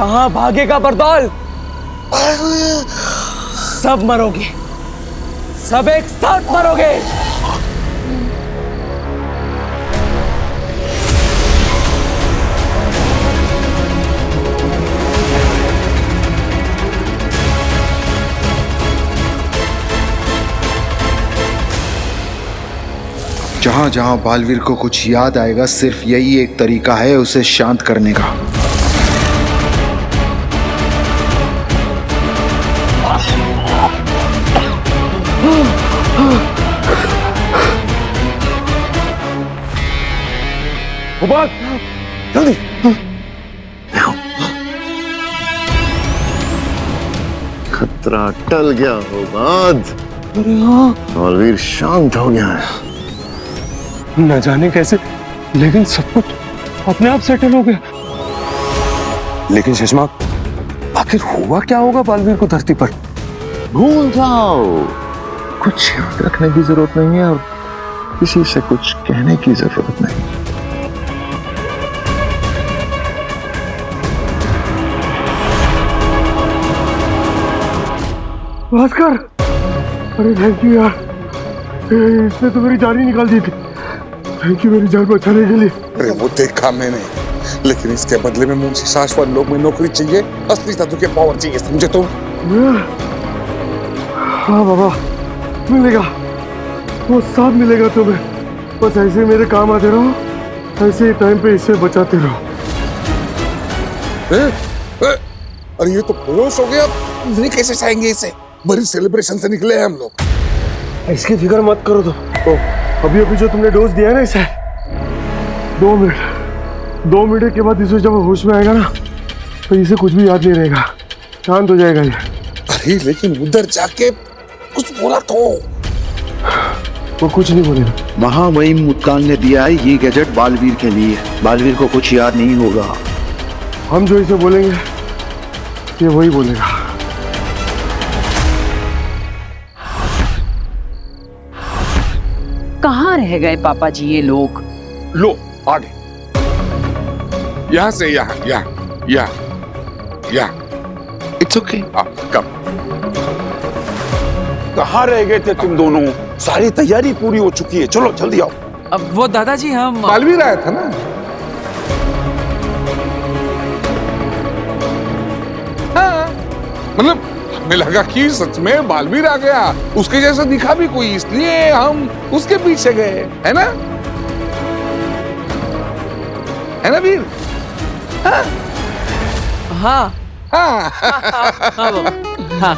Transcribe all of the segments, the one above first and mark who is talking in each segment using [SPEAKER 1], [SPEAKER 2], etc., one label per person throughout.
[SPEAKER 1] कहाँ भागेगा बरदौल? सब मरोगे, सब एक साथ मरोगे।
[SPEAKER 2] जहां जहां बालवीर को कुछ याद आएगा, सिर्फ यही एक तरीका है उसे शांत करने का।
[SPEAKER 3] जल्दी खतरा टल गया होगा। बालवीर शांत हो गया है।
[SPEAKER 4] न जाने कैसे, लेकिन सब कुछ अपने आप सेटल हो गया। लेकिन चश्मा, आखिर हुआ क्या होगा बालवीर को धरती पर?
[SPEAKER 3] भूल जाओ, कुछ याद रखने की जरूरत नहीं है और किसी से कुछ कहने की जरूरत नहीं।
[SPEAKER 4] भास्कर, अरे थैंक यू यार, इसने तो मेरी जान ही निकाल दी थी। थैंक यू मेरी जान बचाने के लिए।
[SPEAKER 5] अरे वो देखा मैंने, लेकिन इसके बदले में मुंशी शाश्वत लोग में नौकरी चाहिए, असली तत्व के पावर चाहिए, समझे तुम?
[SPEAKER 4] हाँ बाबा, मिलेगा, वो सब मिलेगा तुम्हें। बस ऐसे मेरे काम आते रहो, ऐसे ही टाइम पे इसे बचाते रहो।
[SPEAKER 5] अरे ये तो बेहोश हो गया, नहीं कैसे चाहेंगे इसे? बड़ी सेलिब्रेशन से निकले हैं हम लोग।
[SPEAKER 4] इसकी फिक्र मत करो। तो अभी जो तुमने डोज दिया है ना इसे, 2 मिनट के बाद इसे जब होश में आएगा ना, तो इसे कुछ भी याद नहीं रहेगा, शांत हो जाएगा ये।
[SPEAKER 5] अरे लेकिन उधर जाके कुछ बोला तो?
[SPEAKER 4] वो कुछ नहीं बोलेगा।
[SPEAKER 2] महामहिम मुत्तान ने दिया है ये गैजेट बालवीर के लिए। बालवीर को कुछ याद नहीं होगा।
[SPEAKER 4] हम जो इसे बोलेंगे ये वही बोलेगा।
[SPEAKER 6] कहाँ रह गए पापा जी ये लोग?
[SPEAKER 5] लो आगे, यहाँ से यहाँ।
[SPEAKER 2] It's okay.
[SPEAKER 5] कम।
[SPEAKER 7] कहाँ रह गए थे तुम दोनों? सारी तैयारी पूरी हो चुकी है, चलो जल्दी आओ।
[SPEAKER 1] अब वो दादाजी हम
[SPEAKER 5] बालवीर आया था ना? हाँ, मतलब हमें लगा कि सच में बालवीर आ गया, उसके जैसा दिखा भी कोई, इसलिए हम उसके पीछे गए, है ना? है ना वीर? हाँ
[SPEAKER 1] हाँ
[SPEAKER 6] हाँ,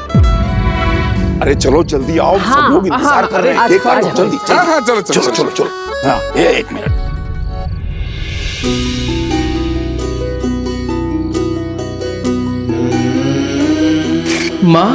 [SPEAKER 7] अरे चलो जल्दी आओ, सब लोग इंतजार कर रहे हैं। केक काटो जल्दी।
[SPEAKER 5] हाँ चलो
[SPEAKER 7] चलो। हाँ, एक मिनट।
[SPEAKER 1] माँ,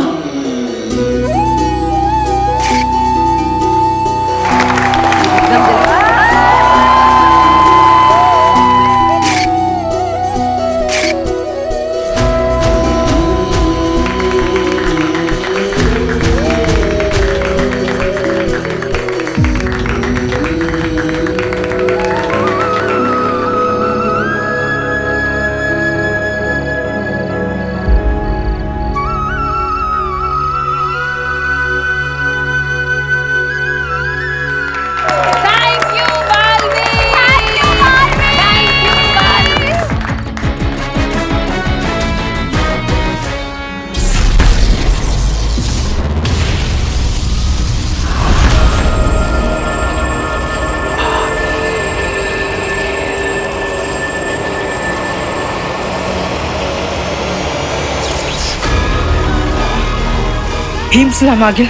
[SPEAKER 8] भीमसलाम आ गया।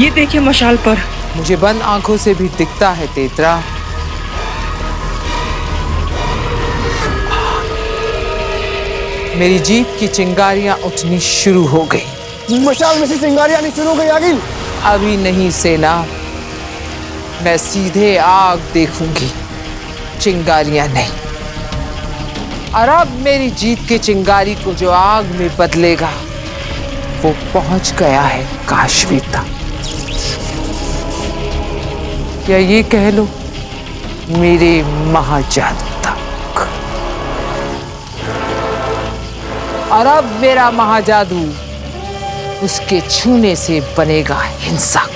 [SPEAKER 8] ये देखिए मशाल पर।
[SPEAKER 1] मुझे बंद आंखों से भी दिखता है तेतरा। मेरी जीत की चिंगारियां उठनी शुरू हो गई।
[SPEAKER 4] मशाल में से चिंगारियां आनी शुरू हो गई आगिल।
[SPEAKER 1] अभी नहीं सेना, मैं सीधे आग देखूंगी, चिंगारियां नहीं। और अब मेरी जीत की चिंगारी को जो आग में बदलेगा वो पहुंच गया है काश्मीर तक, या ये कह लो मेरे महाजादू तक। और अब मेरा महाजादू उसके छूने से बनेगा हिंसक।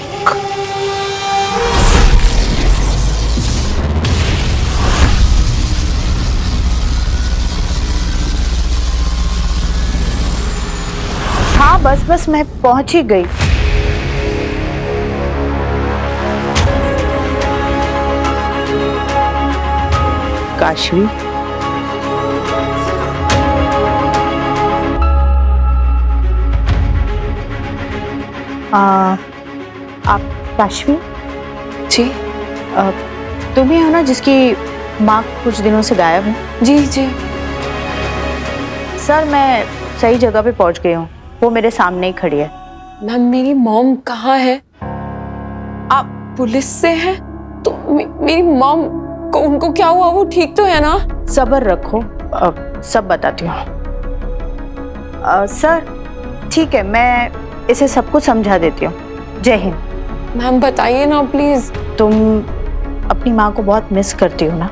[SPEAKER 9] हाँ बस मैं पहुंच ही गई। काशवी, आप काशवी
[SPEAKER 10] जी?
[SPEAKER 9] तुम ही हो ना जिसकी माँ कुछ दिनों से गायब है?
[SPEAKER 10] जी जी।
[SPEAKER 9] सर मैं सही जगह पे पहुंच गई हूँ, वो मेरे सामने ही खड़ी है।
[SPEAKER 10] मैम मेरी मॉम कहाँ है? आप पुलिस से हैं? तो मेरी मॉम को, उनको क्या हुआ? वो ठीक तो है ना?
[SPEAKER 9] सब्र रखो, सब बताती हूँ। सर ठीक है, मैं इसे सब कुछ समझा देती हूँ। जय हिंद।
[SPEAKER 10] मैम बताइए ना प्लीज।
[SPEAKER 9] तुम अपनी माँ को बहुत मिस करती हो ना?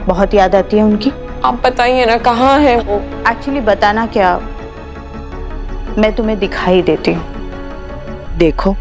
[SPEAKER 9] बहुत याद आती है उनकी?
[SPEAKER 10] आप बताइए ना कहाँ है वो?
[SPEAKER 9] एक्चुअली बताना क्या, मैं तुम्हें दिखाई देती हूँ, देखो।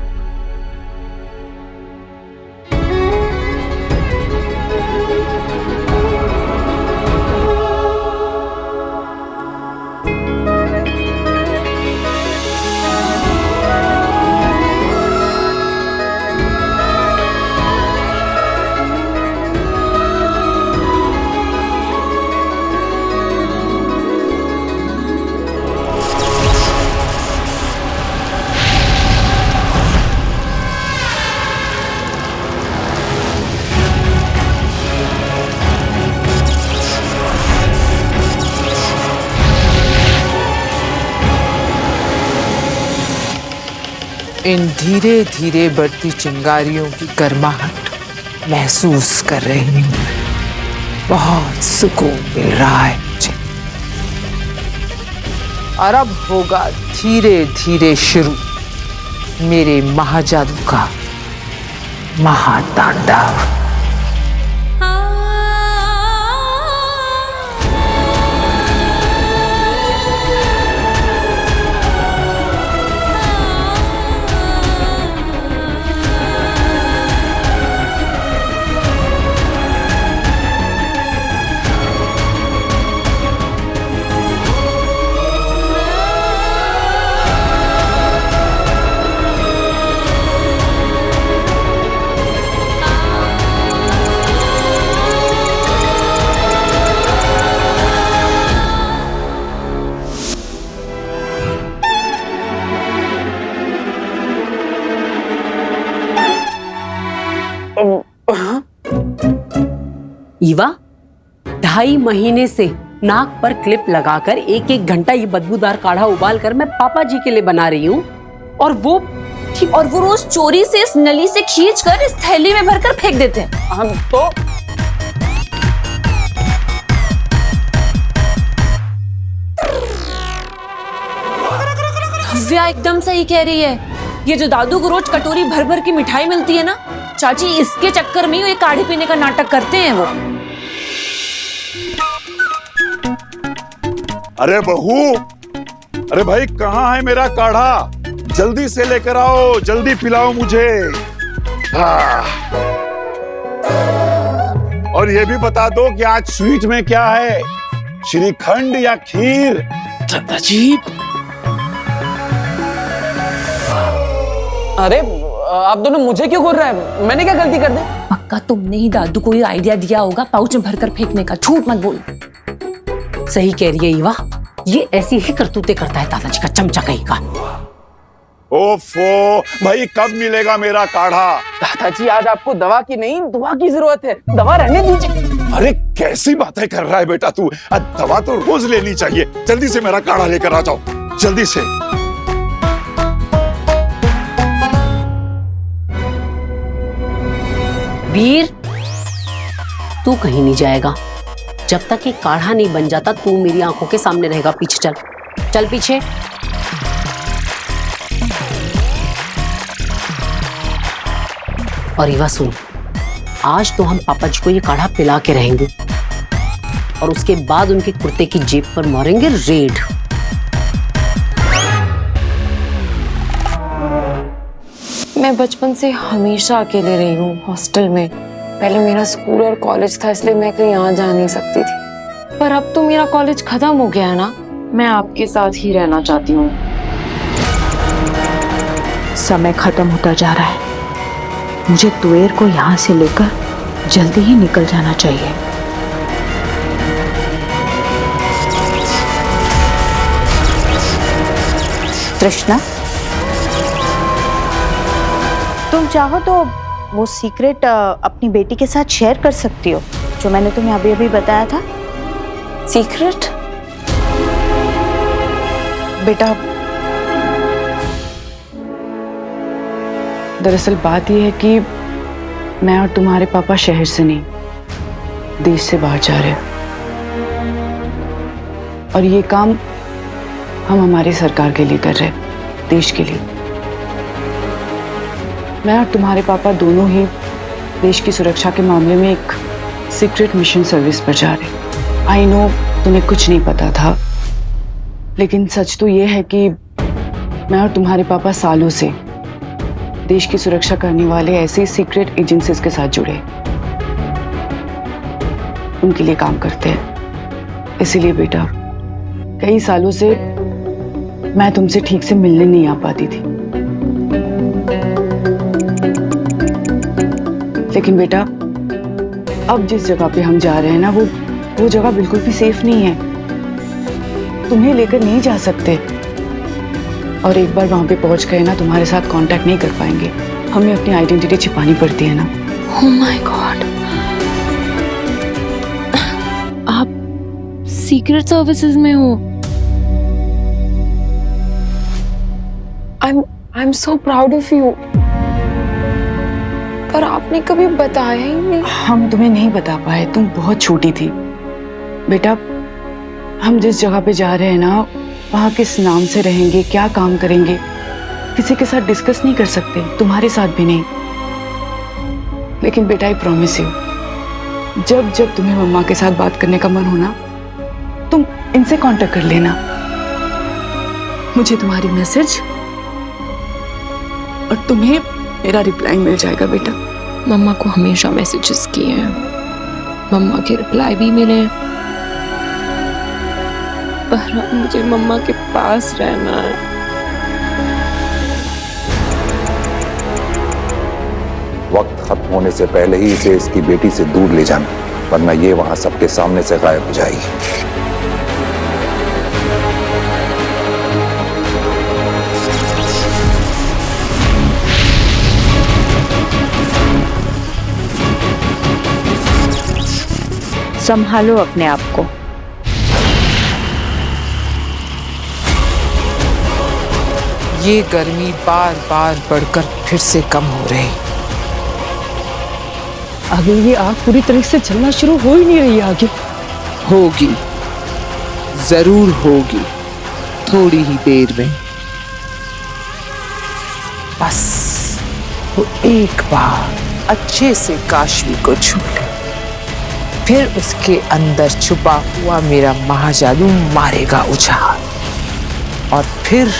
[SPEAKER 1] इन धीरे धीरे बढ़ती चिंगारियों की गर्माहट महसूस कर रही हूँ। बहुत सुकून मिल रहा है मुझे। और अब होगा धीरे धीरे शुरू मेरे महाजादू का महातांडव।
[SPEAKER 6] ईवा, 2.5 महीने से नाक पर क्लिप लगाकर 1-1 घंटा ये बदबूदार काढ़ा उबाल कर मैं पापा जी के लिए बना रही हूँ, और वो
[SPEAKER 10] रोज चोरी से इस नली से खींचकर इस थैली में भरकर फेंक देते हैं।
[SPEAKER 6] हम तो
[SPEAKER 10] भव्या एकदम सही कह रही है। ये जो दादू को रोज कटोरी भर भर की मिठाई मिलती है ना, चाची इसके चक्कर में ये काढ़े पीने का नाटक करते हैं वो।
[SPEAKER 7] अरे बहू, अरे भाई कहाँ है मेरा काढ़ा? जल्दी से लेकर आओ, जल्दी पिलाओ मुझे। और ये भी बता दो कि आज स्वीट में क्या है, श्रीखंड या खीर?
[SPEAKER 6] दादाजी,
[SPEAKER 11] अरे आप दोनों मुझे क्यों घूर रहे हैं? मैंने क्या गलती कर दी?
[SPEAKER 10] पक्का तुमने ही दादू को ये आइडिया दिया होगा पाउच में भरकर फेंकने का। झूठ मत बोल।
[SPEAKER 6] सही कह रही है ईवा, ये ऐसी ही करतूतें करता है दादाजी का चमचा कहीं का।
[SPEAKER 7] ओफो भाई, कब मिलेगा मेरा काढ़ा?
[SPEAKER 11] दादाजी आज आपको दवा की नहीं दुआ की जरूरत है, दवा रहने दीजिए।
[SPEAKER 7] अरे कैसी बातें कर रहा है बेटा तू? दवा तो रोज लेनी चाहिए। जल्दी से मेरा काढ़ा लेकर आ जाओ, जल्दी से।
[SPEAKER 6] वीर, तू कहीं नहीं जाएगा जब तक ये काढ़ा नहीं बन जाता। तू मेरी आंखों के सामने रहेगा। पीछे चल, चल पीछे। और ईवा सुन, आज तो हम पापा जी को ये काढ़ा पिला के रहेंगे और उसके बाद उनके कुर्ते की जेब पर मारेंगे रेड।
[SPEAKER 10] मैं बचपन से हमेशा अकेले रही हूँ हॉस्टल में। पहले मेरा स्कूल और कॉलेज था, इसलिए मैं कहीं आ जा नहीं सकती थी। पर अब तो मेरा कॉलेज खत्म हो गया है ना, मैं आपके साथ ही रहना चाहती हूँ।
[SPEAKER 9] समय खत्म होता जा रहा है। मुझे तुएर को यहाँ से लेकर जल्दी ही निकल जाना चाहिए। तृष्णा, तुम चाहो तो वो सीक्रेट अपनी बेटी के साथ शेयर कर सकती हो जो मैंने तुम्हें अभी अभी बताया था।
[SPEAKER 10] सीक्रेट?
[SPEAKER 8] बेटा, दरअसल बात यह है कि मैं और तुम्हारे पापा शहर से नहीं, देश से बाहर जा रहे हैं। और ये काम हम हमारी सरकार के लिए कर रहे हैं, देश के लिए। मैं और तुम्हारे पापा दोनों ही देश की सुरक्षा के मामले में एक सीक्रेट मिशन सर्विस पर जा रहे हैं। आई नो तुम्हें कुछ नहीं पता था, लेकिन सच तो ये है कि मैं और तुम्हारे पापा सालों से देश की सुरक्षा करने वाले ऐसी सीक्रेट एजेंसीज के साथ जुड़े, उनके लिए काम करते हैं। इसीलिए बेटा, कई सालों से मैं तुमसे ठीक से मिलने नहीं आ पाती थी। लेकिन बेटा, अब जिस जगह पे हम जा रहे हैं ना, वो जगह बिल्कुल भी सेफ नहीं है। तुम्हें लेकर नहीं जा सकते, और एक बार वहां पे पहुंच गए ना, तुम्हारे साथ कांटेक्ट नहीं कर पाएंगे। हमें अपनी आइडेंटिटी छिपानी पड़ती है ना।
[SPEAKER 10] Oh my God! आप सीक्रेट सर्विसेज में हो? I'm so proud of you. पर आपने कभी बताया ही नहीं।
[SPEAKER 8] हम तुम्हें नहीं बता पाए, तुम बहुत छोटी थी। बेटा, हम जिस जगह पे जा रहे हैं ना, वहाँ किस नाम से रहेंगे, क्या काम करेंगे, किसी के साथ डिस्कस नहीं कर सकते, तुम्हारे साथ भी नहीं। लेकिन बेटा, आई प्रॉमिस यू, जब जब तुम्हें मम्मा के साथ बात करने का मन हो ना, तुम इनसे कांटेक्ट कर लेना। मुझे तुम्हारी मैसेज और तुम्हें मेरा रिप्लाई मिल जाएगा बेटा।
[SPEAKER 10] मम्मा को हमेशा मैसेजेस किए हैं, मम्मा के रिप्लाई भी मिले हैं, पर अब मुझे मम्मा के पास रहना है।
[SPEAKER 3] वक्त खत्म होने से पहले ही इसे इसकी बेटी से दूर ले जाना, वरना ये वहां सबके सामने से गायब हो जाएगी।
[SPEAKER 9] संभालो अपने आप को।
[SPEAKER 1] ये गर्मी बार बार बढ़कर फिर से कम हो रही।
[SPEAKER 8] आगे ये आग पूरी तरह से चलना शुरू हो ही नहीं रही है। आगे
[SPEAKER 1] होगी, जरूर होगी, थोड़ी ही देर में। बस वो एक बार अच्छे से काशवी को छू ले, फिर उसके अंदर छुपा हुआ मेरा महाजादू मारेगा उछाल, और फिर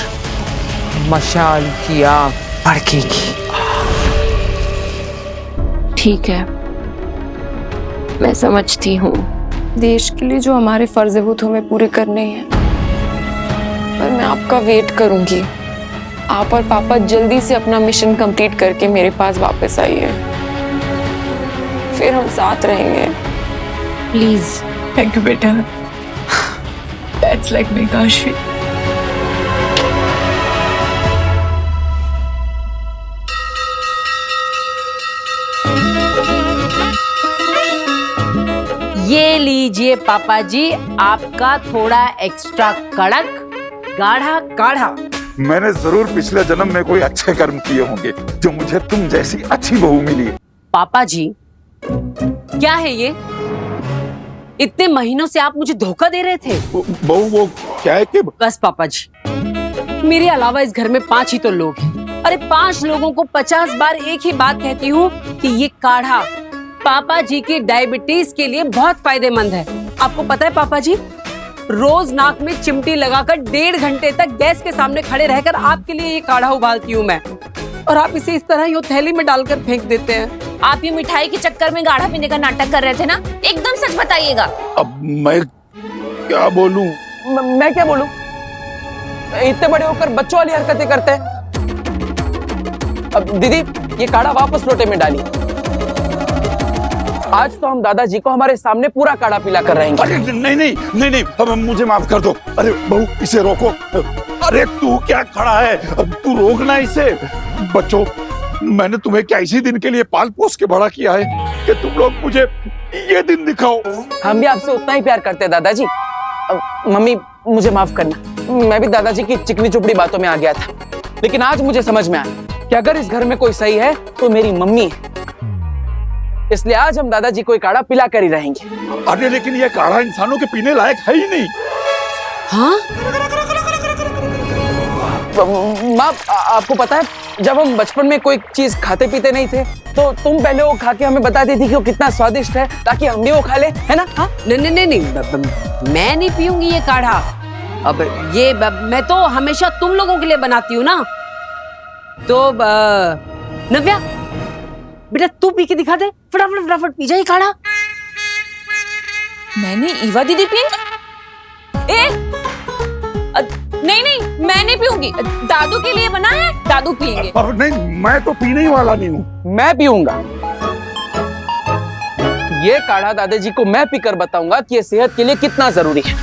[SPEAKER 1] मशाल की आग भड़केगी।
[SPEAKER 10] ठीक है, मैं समझती हूँ, देश के लिए जो हमारे फर्ज है वो तो हमें पूरे करने हैं। पर मैं आपका वेट करूंगी। आप और पापा जल्दी से अपना मिशन कंप्लीट करके मेरे पास वापस आइए, फिर हम साथ रहेंगे। प्लीज।
[SPEAKER 8] थैंक यू बेटा। That's like me Kashvi.
[SPEAKER 6] ये लीजिए पापा जी, आपका थोड़ा एक्स्ट्रा कड़क गाढ़ा काढ़ा।
[SPEAKER 7] मैंने जरूर पिछले जन्म में कोई अच्छे कर्म किए होंगे जो मुझे तुम जैसी अच्छी बहू मिली।
[SPEAKER 6] पापा जी, क्या है ये? इतने महीनों से आप मुझे धोखा दे रहे थे।
[SPEAKER 7] बहू, वो क्या है कि
[SPEAKER 6] बस पापा जी, मेरे अलावा इस घर में 5 ही तो लोग हैं। अरे 5 लोगों को 50 बार एक ही बात कहती हूँ कि ये काढ़ा पापा जी की डायबिटीज के लिए बहुत फायदेमंद है। आपको पता है पापा जी, रोज नाक में चिमटी लगाकर 1.5 घंटे तक गैस के सामने खड़े रहकर आपके लिए ये काढ़ा उबालती हूँ मैं। और आप इसे इस तरह ही थैली में डालकर फेंक देते हैं।
[SPEAKER 10] आप ये मिठाई के चक्कर में गाढ़ा पीने का नाटक कर रहे थे ना? एकदम सच बताइएगा।
[SPEAKER 7] अब मैं क्या बोलूं?
[SPEAKER 11] मैं क्या बोलूं? इतने बड़े होकर बच्चों वाली हरकतें करते हैं। अब दीदी ये काढ़ा वापस लोटे में डालिए। आज तो हम दादाजी को हमारे सामने पूरा काढ़ा पिला कर रहेंगे।
[SPEAKER 7] अरे नहीं नहीं नहीं नहीं, अब मुझे माफ कर दो। अरे बहू इसे रोको। अरे तू क्या खड़ा है, अब तू रोकना इसे। बच्चों, मैंने तुम्हें क्या इसी दिन के लिए पाल पोस के बड़ा किया है कि तुम लोग मुझे ये दिन दिखाओ।
[SPEAKER 11] हम भी आपसे उतना ही प्यार करते हैं दादाजी। मम्मी मुझे माफ करना, मैं भी दादाजी की चिकनी चुपड़ी बातों में आ गया था। लेकिन आज मुझे समझ में आया कि अगर इस घर में कोई सही है तो मेरी मम्मी है। इसलिए आज हम दादाजी को काढ़ा पिला कर ही रहेंगे।
[SPEAKER 7] अरे लेकिन ये काढ़ा इंसानों के पीने लायक है ही नहीं।
[SPEAKER 6] हाँ?
[SPEAKER 11] माँ, आपको पता है जब हम बचपन में कोई चीज खाते पीते नहीं थे तो तुम पहले वो खा के हमें बताती थी कि वो कितना स्वादिष्ट है ताकि हम भी वो खा ले, है ना? हाँ?
[SPEAKER 6] नहीं, मैं नहीं पीऊंगी ये काढ़ा। अब ये मैं तो हमेशा तुम लोगों के लिए बनाती हूँ ना। तो नव्या बेटा तू पी के दिखा दे, फटाफट पी जाए काढ़ा।
[SPEAKER 10] मैंने ईवा दीदी पिएंगे? नहीं, मैं नहीं पीऊंगी। दादू के लिए बना है, दादू पिएंगे।
[SPEAKER 7] नहीं, मैं तो पीने ही वाला नहीं हूँ।
[SPEAKER 11] मैं पीऊंगा। ये काढ़ा दादाजी को मैं पीकर बताऊंगा कि ये सेहत के लिए कितना जरूरी है।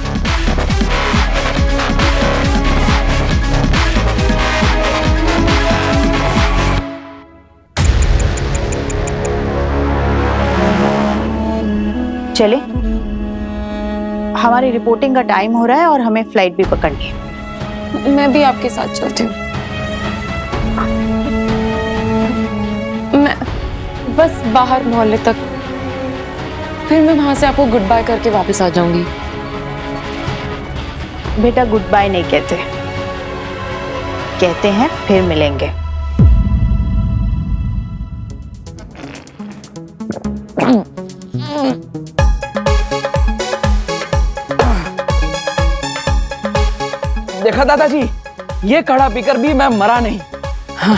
[SPEAKER 9] चले, हमारी रिपोर्टिंग का टाइम हो रहा है और हमें फ्लाइट भी पकड़नी है।
[SPEAKER 10] मैं भी आपके साथ चलती हूँ। मैं बस बाहर मोहल्ले तक, फिर मैं वहां से आपको गुड बाय करके वापस आ जाऊंगी।
[SPEAKER 9] बेटा गुड बाय नहीं कहते, कहते हैं फिर मिलेंगे।
[SPEAKER 11] देखा दादाजी, ये काढ़ा पीकर भी मैं मरा नहीं। हाँ।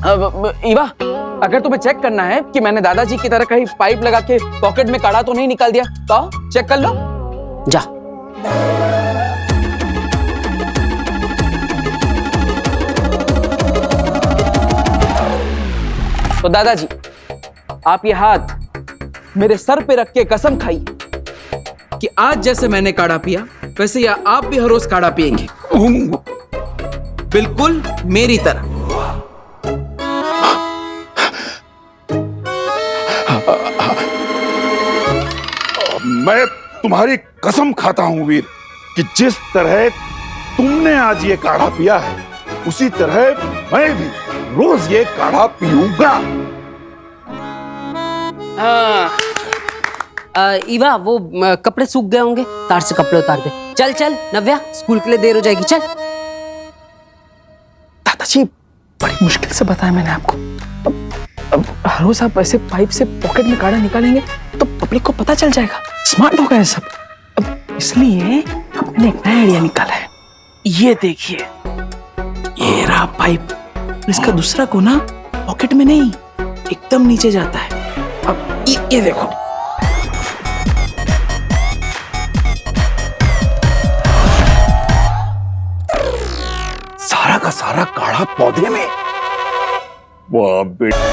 [SPEAKER 11] अब ईवा, अगर तुम्हें चेक करना है कि मैंने दादाजी की तरह कहीं पाइप लगा के पॉकेट में काढ़ा तो नहीं निकाल दिया तो चेक कर लो।
[SPEAKER 6] जा।
[SPEAKER 11] तो दादाजी, आप ये हाथ मेरे सर पे रख के कसम खाइए कि आज जैसे मैंने काढ़ा पिया वैसे या आप भी हर रोज काढ़ा पिएंगे, बिल्कुल मेरी तरह।
[SPEAKER 7] मैं तुम्हारी कसम खाता हूं वीर कि जिस तरह तुमने आज ये काढ़ा पिया है उसी तरह मैं भी रोज ये काढ़ा पीऊंगा।
[SPEAKER 11] हाँ।
[SPEAKER 6] ईवा वो कपड़े सूख गए होंगे, तार से कपड़े उतार दे। चल चल नव्या, स्कूल के लिए देर हो जाएगी। चल।
[SPEAKER 11] दादाजी बड़ी मुश्किल से बताया मैंने आपको। अब हर रोज आप ऐसे पाइप से पॉकेट में काढ़ा निकालेंगे तो पब्लिक को पता चल जाएगा, स्मार्ट होगा ये सब। अब इसलिए हमने एक नया आइडिया निकाला है। ये देखिए, ये रहा पाइप, इसका दूसरा कोना पॉकेट में नहीं एकदम नीचे जाता है। अब ये देखो,
[SPEAKER 7] सारा का सारा काढ़ा पौधे में। वाह बेटा।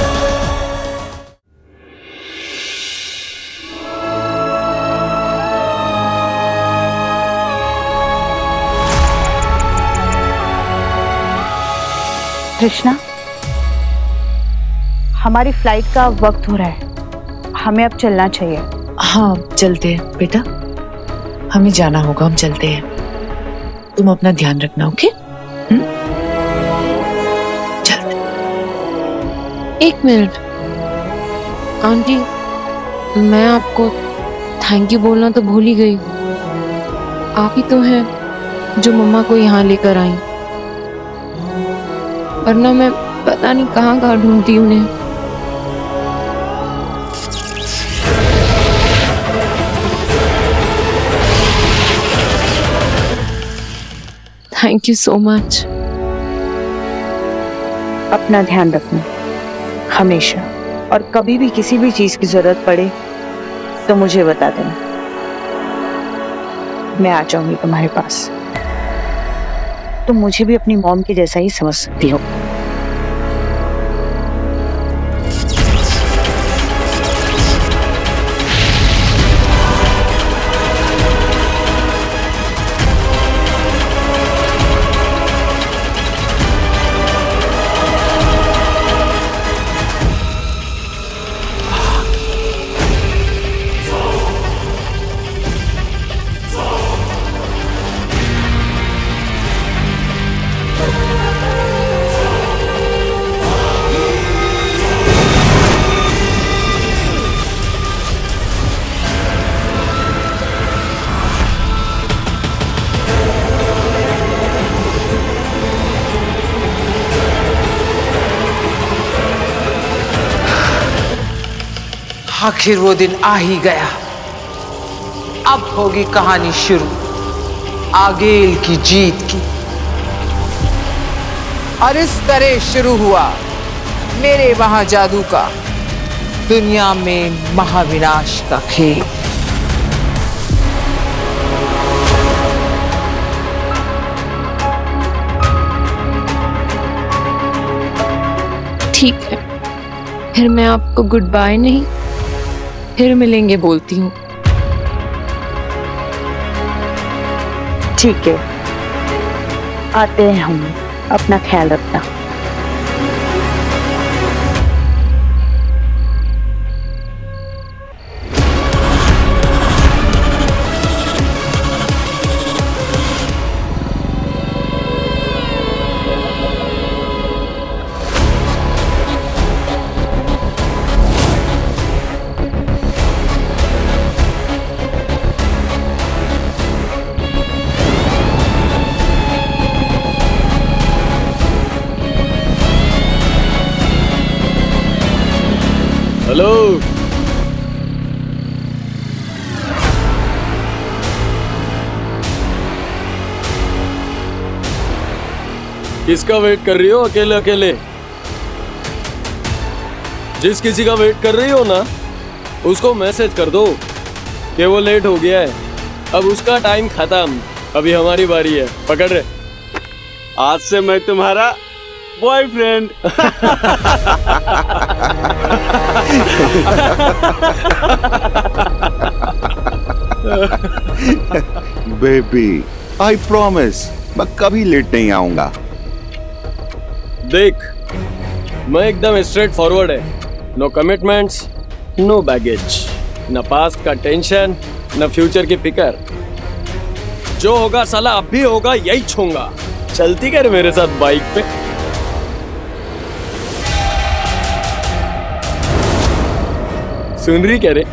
[SPEAKER 9] कृष्णा, हमारी फ्लाइट का वक्त हो रहा है, हमें अब चलना चाहिए।
[SPEAKER 8] हाँ चलते हैं बेटा, हमें जाना होगा, हम चलते हैं। तुम अपना ध्यान रखना, ओके? चलते।
[SPEAKER 10] एक मिनट आंटी, मैं आपको थैंक यू बोलना तो भूल ही गई। आप ही तो हैं जो मम्मा को यहाँ लेकर आई, वरना मैं पता नहीं कहाँ कहाँ ढूंढती उन्हें। Thank you so much.
[SPEAKER 9] अपना ध्यान रखना हमेशा, और कभी भी किसी भी चीज की जरूरत पड़े तो मुझे बता देना, मैं आ जाऊंगी तुम्हारे पास। तुम मुझे भी अपनी मॉम के जैसा ही समझ सकती हो।
[SPEAKER 1] आखिर वो दिन आ ही गया। अब होगी कहानी शुरू आगेल की जीत की। और इस तरह शुरू हुआ मेरे वहां जादू का दुनिया में महाविनाश का खेल।
[SPEAKER 10] ठीक है, फिर मैं आपको गुड बाय नहीं, फिर मिलेंगे बोलती हूँ।
[SPEAKER 9] ठीक है, आते हैं हम, अपना ख्याल रखना।
[SPEAKER 12] हेलो, किसका वेट कर रही हो अकेले अकेले? जिस किसी का वेट कर रही हो ना, उसको मैसेज कर दो कि वो लेट हो गया है, अब उसका टाइम खत्म, अभी हमारी बारी है। पकड़ रहे, आज से मैं तुम्हारा बॉयफ्रेंड।
[SPEAKER 3] बेबी, आई प्रॉमिस मैं कभी लेट नहीं आऊंगा।
[SPEAKER 12] देख, मैं एकदम स्ट्रेट फॉरवर्ड है, नो कमिटमेंट्स, नो बैगेज, न पास्ट का टेंशन, न फ्यूचर की फिकर। जो होगा साला अब भी होगा, यही छूंगा। चलती कर मेरे साथ बाइक पे। सुन रही क्या रे?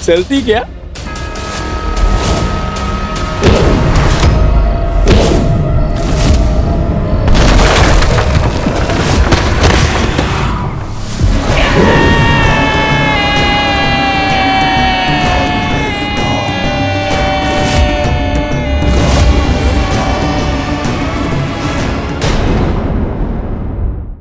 [SPEAKER 12] चलती क्या?